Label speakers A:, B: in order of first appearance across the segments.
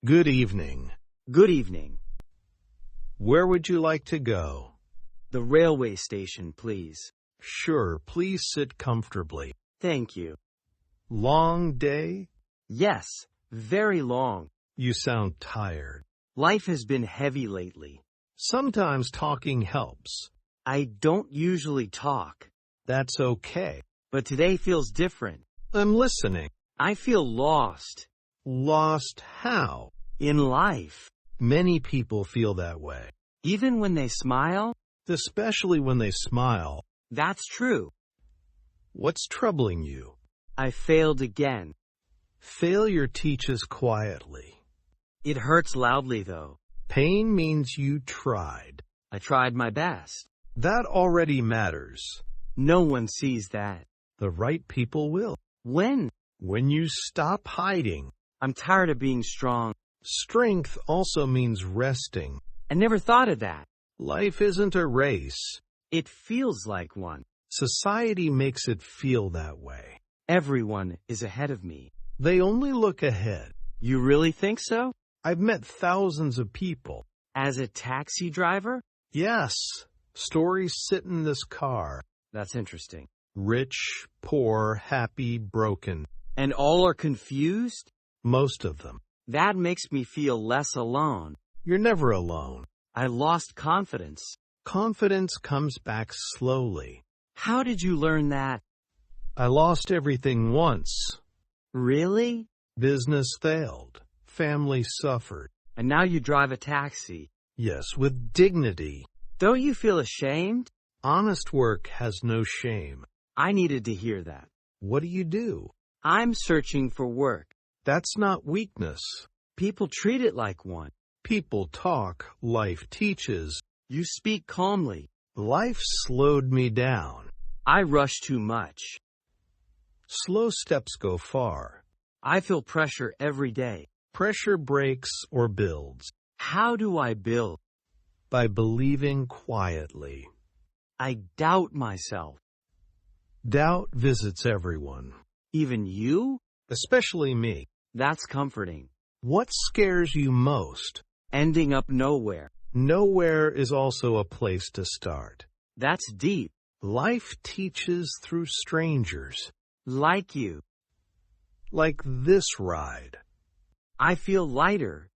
A: Good evening.
B: Good evening.
A: Where would you like to go?
B: The railway station, please.
A: Sure, please sit comfortably.
B: Thank you.
A: Long day?
B: Yes, very long.
A: You sound tired.
B: Life has been heavy lately.
A: Sometimes talking helps.
B: I don't usually talk,
A: That's okay.
B: but today feels different.
A: I'm listening.
B: I feel lost
A: Lost how?
B: in life.
A: Many people feel that way,
B: Even when they smile,
A: especially when they smile.
B: that's true.
A: What's troubling you?
B: I failed again.
A: Failure teaches quietly.
B: It hurts loudly, though.
A: Pain means you tried.
B: I tried my best.
A: That already matters.
B: No one sees that.
A: The right people will.
B: When?
A: When you stop hiding.
B: I'm tired of being strong.
A: Strength also means resting.
B: I never thought of that.
A: Life isn't a race.
B: It feels like one.
A: Society makes it feel that way.
B: Everyone is ahead of me.
A: They only look ahead.
B: You really think so?
A: I've met thousands of people.
B: As a taxi driver?
A: Yes, stories sit in this car.
B: That's interesting.
A: Rich, poor, happy, broken.
B: And all are confused?
A: Most of them.
B: That makes me feel less alone.
A: You're never alone.
B: I lost confidence.
A: Confidence comes back slowly.
B: How did you learn that?
A: I lost everything once.
B: Really?
A: Business failed. Family suffered.
B: And now you drive a taxi.
A: Yes, with dignity.
B: Don't you feel ashamed?
A: Honest work has no shame.
B: I needed to hear that.
A: What do?
B: I'm searching for work.
A: That's not weakness.
B: People treat it like one.
A: People talk, life teaches.
B: You speak calmly.
A: Life slowed me down.
B: I rush too much.
A: Slow steps go far.
B: I feel pressure every day.
A: Pressure breaks or builds.
B: How do I build?
A: By believing quietly.
B: I doubt myself.
A: Doubt visits everyone.
B: Even you?
A: Especially me.
B: That's comforting.
A: What scares you most?
B: Ending up nowhere.
A: Nowhere is also a place to start.
B: That's deep.
A: Life teaches through strangers.
B: Like you.
A: Like this ride.
B: I feel lighter.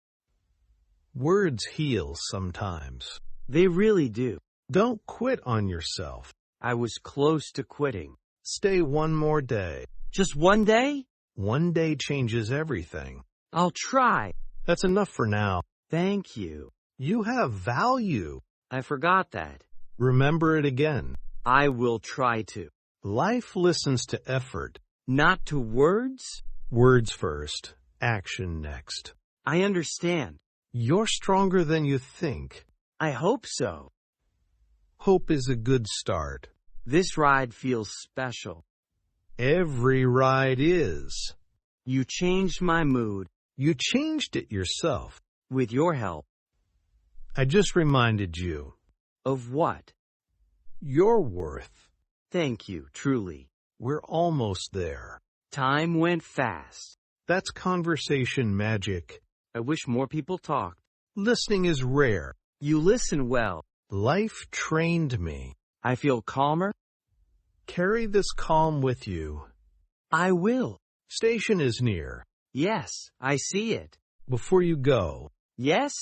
A: Words heal sometimes.
B: They really do.
A: Don't quit on yourself.
B: I was close to quitting.
A: Stay one more day.
B: Just one day?
A: One day changes everything.
B: I'll try.
A: That's enough for now.
B: Thank you.
A: You have value.
B: I forgot that.
A: Remember it again.
B: I will try to.
A: Life listens to effort.
B: Not to words?
A: Words first, action next.
B: I understand.
A: You're stronger than you think.
B: I hope so.
A: Hope is a good start.
B: This ride feels special.
A: Every ride is.
B: You changed my mood.
A: You changed it yourself.
B: With your help.
A: I just reminded you.
B: Of what?
A: Your worth.
B: Thank you, truly.
A: We're almost there.
B: Time went fast.
A: That's conversation magic.
B: I wish more people talked.
A: Listening is rare.
B: You listen well.
A: Life trained me.
B: I feel calmer.
A: Carry this calm with you.
B: I will.
A: Station is near.
B: Yes, I see it.
A: Before you go,
B: Yes?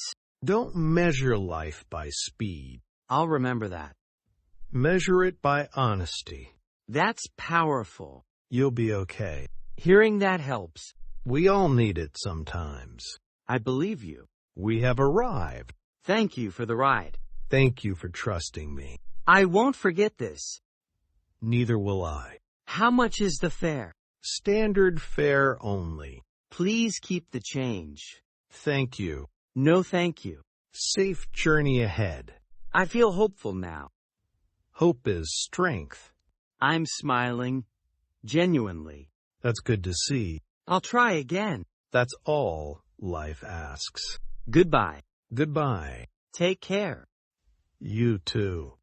A: don't measure life by speed.
B: I'll remember that.
A: Measure it by honesty.
B: That's powerful.
A: You'll be okay.
B: Hearing that helps.
A: We all need it sometimes.
B: I believe you.
A: We have arrived.
B: Thank you for the ride.
A: Thank you for trusting me.
B: I won't forget this.
A: Neither will I.
B: How much is the fare?
A: Standard fare only.
B: Please keep the change.
A: Thank you.
B: No thank you.
A: Safe journey ahead.
B: I feel hopeful now.
A: Hope is strength.
B: I'm smiling. Genuinely.
A: That's good to see.
B: I'll try again.
A: That's all life asks.
B: Goodbye.
A: Goodbye.
B: Take care.
A: You too.